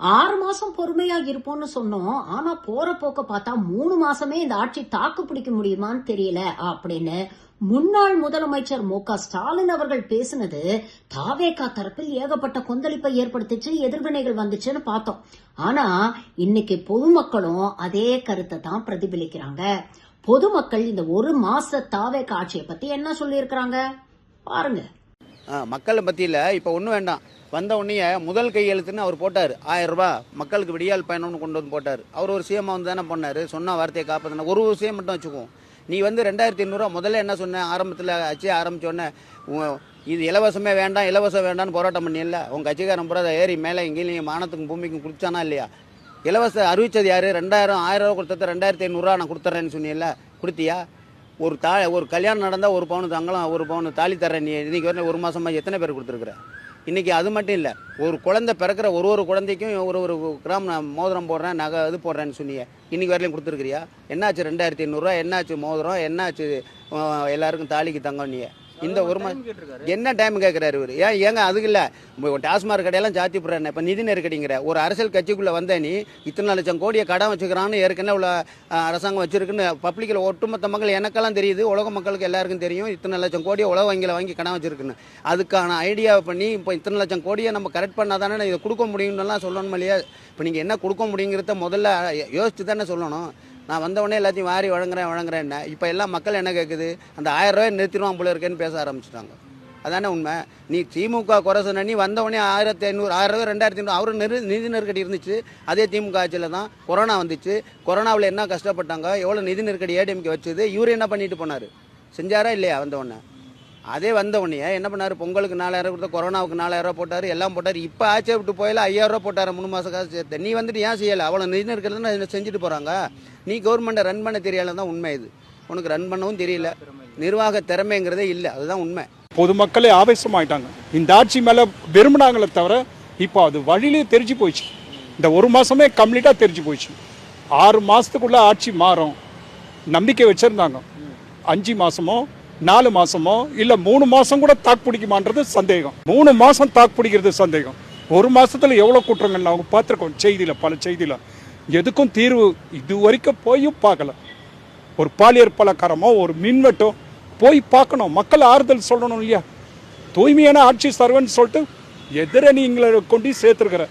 6 மாசம் பொறுமையா இருப்போம்னு சொன்னோம். ஆனா போற போக்க பார்த்தா 3 மாசமே இந்த ஆட்சி தாக்கு பிடிக்க முடியுமான்னு தெரியல அப்படின்னு முன்னாள் முதலமைச்சர் மு.க. ஸ்டாலின் அவர்கள் பேசினது தாவேகா தரப்பில் ஏகப்பட்ட கொந்தளிப்பை ஏற்படுத்திச்சு, எதிர்வினைகள் வந்துச்சுன்னு பார்த்தோம். ஆனா இன்னைக்கு பொதுமக்களும் அதே கருத்தை தான் பிரதிபலிக்கிறாங்க. பொதுமக்கள் இந்த 1 மாச தாவேகா ஆட்சியை பத்தி என்ன சொல்லி இருக்கிறாங்க பாருங்க. மக்களை பத்தியில இப்ப ஒண்ணு வேண்டாம். வந்த உடனே முதல் கையெழுத்துன்னு அவர் போட்டார். 1000 ரூபாய் மக்களுக்கு விடியால் பயணம்னு கொண்டு வந்து போட்டார். அவர் ஒரு சிஎம் வந்து தானே பண்ணாரு. சொன்ன வார்த்தையை காப்பாத்தின ஒரு விஷயம் மட்டும் வச்சுக்குவோம். நீ வந்து 2500 ரூபா முதல்ல என்ன சொன்ன, ஆரம்பத்தில் கட்சி ஆரம்பிச்சோடனே இது இலவசமே வேண்டாம் இலவசம் வேண்டாம்னு போராட்டம் பண்ணியில்ல. உங்க கட்சிக்காரன் பூரா ஏறி மேலே எங்கேயும் மானத்துக்கும் பூமிக்கும் குடிச்சானா இல்லையா? இலவசம் அறிவிச்சது யாரு? 2000 1000 ரூபா கொடுத்தது 2500 ரூபா நான் கொடுத்துட்றேன்னு சொன்னீங்கல்ல, கொடுத்தியா? ஒரு கல்யாணம் நடந்தால் 1 பவுன் தங்கலாம், 1 பவுன் தாலி தர்றேன். நீ இன்னைக்கு வரைக்கும் 1 மாசமா எத்தனை பேர் கொடுத்துருக்குற? இன்னைக்கு அது மட்டும் இல்லை, ஒரு குழந்தை பிறக்கிற ஒரு குழந்தைக்கும் ஒரு கிராம் நான் மோதிரம் போடுறேன், நகை இது போடுறேன்னு சொன்னீங்க. இன்னைக்கு வரையிலும் கொடுத்துருக்குறியா? என்னாச்சு 2500 ரூபா? என்னாச்சு மோதிரம்? என்னாச்சு எல்லாருக்கும் தாலிக்கு தங்கம்? நீ இந்த ஒரு என்ன டைம் கேட்குறாரு இவர்? ஏங்க அதுக்கு இல்லை, டாஸ்மாக் கடையெல்லாம் சாத்தி போடுறேன். இப்போ நிதி நெருக்கடிங்கிற ஒரு அரசியல் கட்சிக்குள்ளே வந்த நீ இத்தனை லட்சம் கோடியை கடன் வச்சுக்கிறான்னு ஏற்கனவே உள்ள அரசாங்கம் வச்சிருக்குன்னு பப்ளிக்கில் ஒட்டுமொத்த மக்கள் எனக்கெல்லாம் தெரியுது, உலக மக்களுக்கு எல்லாருக்கும் தெரியும். இத்தனை லட்சம் கோடியை உலக வங்கியில் வாங்கி கடன் வச்சிருக்குன்னு அதுக்கான ஐடியாவை பண்ணி இப்போ இத்தனை லட்சம் கோடியை நம்ம கரெக்ட் பண்ணால் தானே இதை கொடுக்க முடியும்னுலாம் சொல்லணும் இல்லையா? இப்போ நீங்கள் என்ன கொடுக்க முடியுங்கிறத முதல்ல யோசிச்சு தானே சொல்லணும். நான் வந்தவொடனே எல்லாத்தையும் வாரி வழங்குறேன். இப்போ எல்லாம் மக்கள் என்ன கேட்குது? அந்த 1000 ரூபாய் நிறுத்திடுவான் போல இருக்கேன்னு பேச ஆரம்பிச்சிட்டாங்க. அதானே உண்மை. நீ திமுக குறை சொன்ன, நீ வந்தவொடனே 1500 1000 ரூபாய் 2500 அவரு நிதி நெருக்கடி இருந்துச்சு. அதே திமுக ஆட்சியில் தான் கொரோனா வந்துச்சு. கொரோனாவில் என்ன கஷ்டப்பட்டாங்க, எவ்வளோ நிதி நெருக்கடி ஏடிஎம்கே வச்சுது. இவரு என்ன பண்ணிட்டு போனார்? செஞ்சாரா இல்லையா? வந்தவொடனே அதே வந்தவொடனே என்ன பண்ணார்? பொங்கலுக்கு 4000 கொடுத்த, கொரோனாவுக்கு 4000 ரூபா போட்டார், எல்லாம் போட்டார். இப்போ ஆட்சியை விட்டு போயில 5000 ரூபா போட்டார் 3 மாதம் காசு சேர்த்து. நீ வந்துட்டு ஏன் செய்யலை? அவ்வளோ நிதி நெருக்கடி செஞ்சுட்டு போகிறாங்க. நீ கவர்மெண்ட்டை ரன் பண்ண தெரியல தான் உண்மை. இது உனக்கு ரன் பண்ணவும் தெரியல, நிர்வாக திறமைங்கிறதே இல்லை, அதுதான் உண்மை. பொதுமக்களே ஆவேசமாயிட்டாங்க. இந்த ஆட்சி மேலே விரும்பினாங்களே தவிர இப்போ அது வழியிலே தெரிஞ்சு போயிடுச்சு. இந்த 1 மாதமே கம்ப்ளீட்டாக தெரிஞ்சு போயிடுச்சு. 6 மாதத்துக்குள்ளே ஆட்சி மாறும் நம்பிக்கை வச்சுருந்தாங்க. 5 மாதமோ 4 மாதமோ இல்லை 3 மாதம் கூட தாக்கு பிடிக்குமான்றது சந்தேகம். 3 மாதம் தாக்கு பிடிக்கிறது சந்தேகம். 1 மாதத்தில் எவ்வளோ குற்றங்கள் நாங்கள் பார்த்துருக்கோம் செய்தியில், பல செய்தியில். எதுக்கும் தீர்வு இது வரைக்கும் போயும் பார்க்கல. ஒரு பாலியல் பலகாரமோ ஒரு மின்வெட்டோ போய் பார்க்கணும், மக்கள் ஆறுதல் சொல்லணும் இல்லையா? தூய்மையான ஆட்சி சர்வன்னு சொல்லிட்டு எதிர நீங்களை கொண்டு சேர்த்துருக்கிற